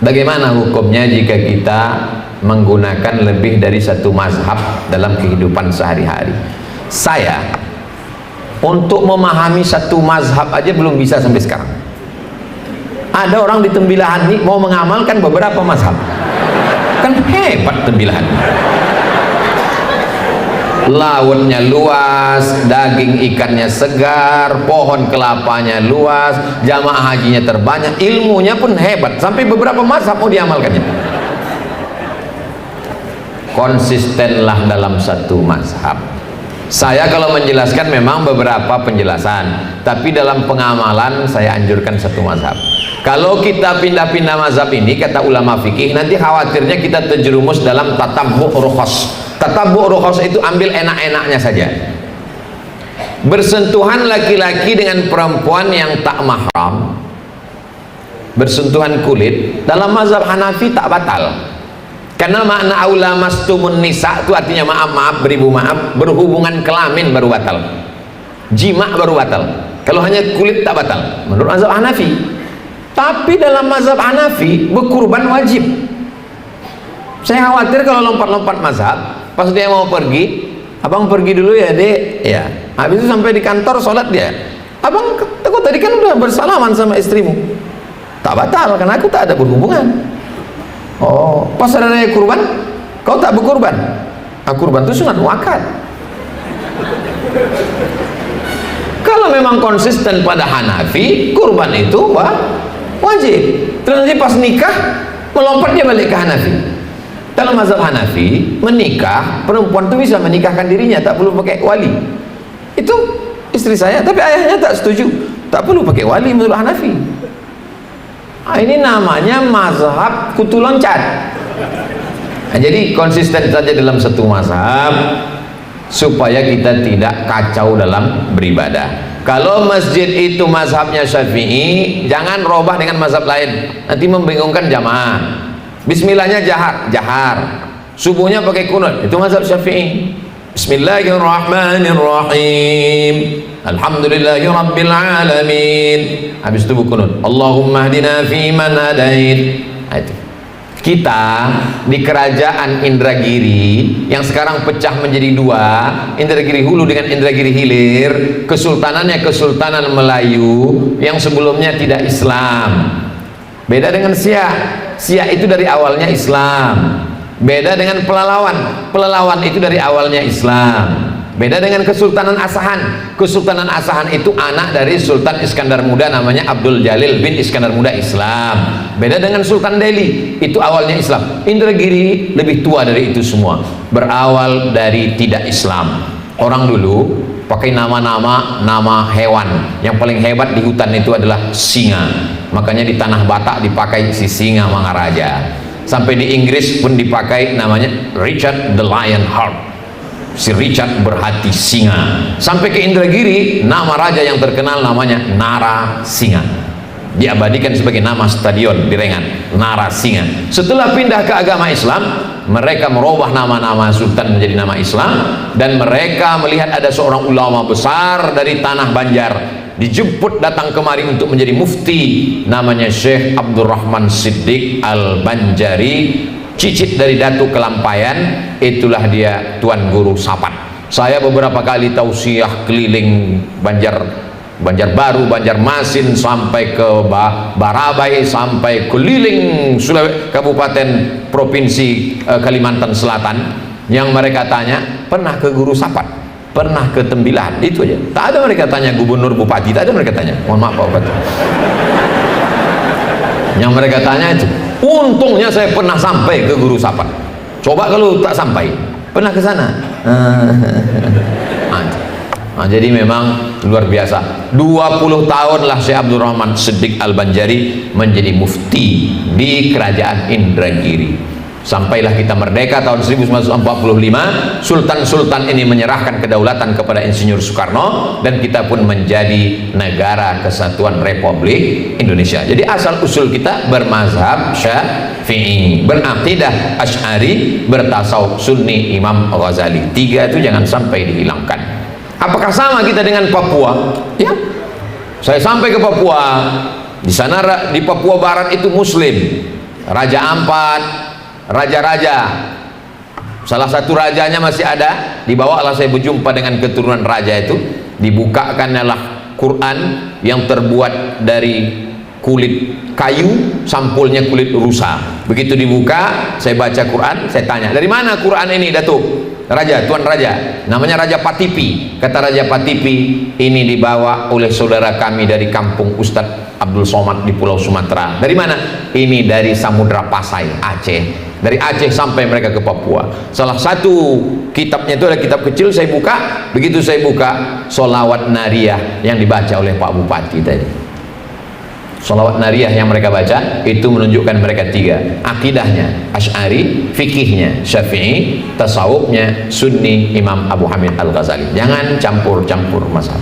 Bagaimana hukumnya jika kita menggunakan lebih dari satu mazhab dalam kehidupan sehari-hari? Saya untuk memahami satu mazhab aja belum bisa sampai sekarang. Ada orang di Tembilahan nih mau mengamalkan beberapa mazhab, kan hebat Tembilahan. Lautnya luas, daging ikannya segar, pohon kelapanya luas, jamaah hajinya terbanyak, ilmunya pun hebat, sampai beberapa mazhab mau diamalkannya. Konsistenlah dalam satu mazhab. Saya kalau menjelaskan memang beberapa penjelasan, tapi dalam pengamalan saya anjurkan satu mazhab. Kalau kita pindah-pindah mazhab ini, kata ulama fikih, nanti khawatirnya kita terjerumus dalam tatabbu' rukhas. Tatabbu' rukhas itu ambil enak-enaknya saja. Bersentuhan laki-laki dengan perempuan yang tak mahram, bersentuhan kulit, dalam mazhab Hanafi tak batal. Karena makna aula mastumun nisa itu artinya maaf-maaf, beribu maaf, berhubungan kelamin baru batal, jima baru batal. Kalau hanya kulit tak batal menurut mazhab Hanafi. Tapi dalam mazhab Hanafi berkurban wajib. Saya khawatir kalau lompat-lompat mazhab, pas dia mau pergi, abang pergi dulu ya dek, ya habis itu sampai di kantor sholat dia, abang kok tadi kan udah bersalaman sama istrimu, tak batal karena aku tak ada berhubungan. Oh, pas ada raya kurban, kau tak berkurban. Kurban itu sunat muakkad. Kalau memang konsisten pada Hanafi, kurban itu wajib. Terus nanti pas nikah melompat dia balik ke Hanafi. Dalam mazhab Hanafi, menikah perempuan itu bisa menikahkan dirinya, tak perlu pakai wali. Itu istri saya, tapi ayahnya tak setuju, tak perlu pakai wali menurut Hanafi. Ini namanya mazhab kutu loncat. Jadi konsisten saja dalam satu mazhab supaya kita tidak kacau dalam beribadah. Kalau masjid itu mazhabnya Syafi'i, jangan robah dengan mazhab lain, nanti membingungkan jamaah. Bismillahnya jahar, subuhnya pakai kunut, itu mazhab Syafi'i. Bismillahirrahmanirrahim, alhamdulillahi rabbil alamin, habis itu kunut, Allahumma hdina fiman hadait. Itu kita di kerajaan Indragiri yang sekarang pecah menjadi dua, Indragiri Hulu dengan Indragiri Hilir. Kesultanannya Kesultanan Melayu yang sebelumnya tidak Islam. Beda dengan Siak. Siak itu dari awalnya Islam. Beda dengan Pelalawan. Pelalawan itu dari awalnya Islam. Beda dengan Kesultanan Asahan. Kesultanan Asahan itu anak dari Sultan Iskandar Muda, namanya Abdul Jalil bin Iskandar Muda, Islam. Beda dengan Sultan Delhi, itu awalnya Islam. Indragiri lebih tua dari itu semua, berawal dari tidak Islam. Orang dulu pakai nama hewan. Yang paling hebat di hutan itu adalah singa. Makanya di tanah Batak dipakai si singa Mangaraja. Sampai di Inggris pun dipakai namanya Richard the Lionheart. Si Richard berhati singa. Sampai ke Indragiri, nama raja yang terkenal namanya Narasinga, diabadikan sebagai nama stadion di Rengan, Narasinga. Setelah pindah ke agama Islam, mereka merubah nama-nama sultan menjadi nama Islam, dan mereka melihat ada seorang ulama besar dari tanah Banjar dijemput datang kemari untuk menjadi mufti, namanya Syekh Abdurrahman Siddiq Al-Banjari, cicit dari Datu Kelampayan. Itulah dia Tuan Guru Sapat. Saya beberapa kali tausiah keliling Banjarbaru, Banjarmasin, sampai ke Barabai, sampai keliling Kabupaten Provinsi Kalimantan Selatan. Yang mereka tanya, pernah ke Guru Sapat? Pernah ke Tembilahan? Itu aja. Tak ada mereka tanya gubernur, bupati, tak ada mereka tanya. Mohon maaf Pak Bupati. Yang mereka tanya itu, untungnya saya pernah sampai ke Guru Sapat. Coba kalau tak sampai, pernah ke sana. Jadi memang luar biasa. 20 tahun lah Syekh Abdurrahman Siddiq Al-Banjari menjadi mufti di kerajaan Indragiri. Sampailah kita merdeka tahun 1945. Sultan-sultan ini menyerahkan kedaulatan kepada Insinyur Soekarno, dan kita pun menjadi negara kesatuan Republik Indonesia. Jadi asal usul kita bermazhab Syafi'i, beraqidah Asy'ari, bertasawuf Sunni Imam Ghazali. Tiga itu jangan sampai dihilangkan. Apakah sama kita dengan Papua? Ya, saya sampai ke Papua. Di sana, di Papua Barat itu Muslim. Raja Ampat, raja-raja. Salah satu rajanya masih ada, dibawalah saya berjumpa dengan keturunan raja itu, dibukakanlah Quran yang terbuat dari kulit kayu, sampulnya kulit rusa. Begitu dibuka, saya baca Quran, saya tanya, dari mana Quran ini Datuk? Raja, Tuan Raja, namanya Raja Patipi. Kata Raja Patipi, ini dibawa oleh saudara kami dari kampung Ustadz Abdul Somad di Pulau Sumatera. Dari mana? Ini dari Samudra Pasai, Aceh. Dari Aceh sampai mereka ke Papua. Salah satu kitabnya itu ada kitab kecil, saya buka. Begitu saya buka, Sholawat Nariyah yang dibaca oleh Pak Bupati tadi. Sholawat Nariyah yang mereka baca itu menunjukkan mereka tiga: akidahnya Asy'ari, fikihnya Syafi'i, tasawufnya Sunni Imam Abu Hamid Al-Ghazali. Jangan campur-campur masalah.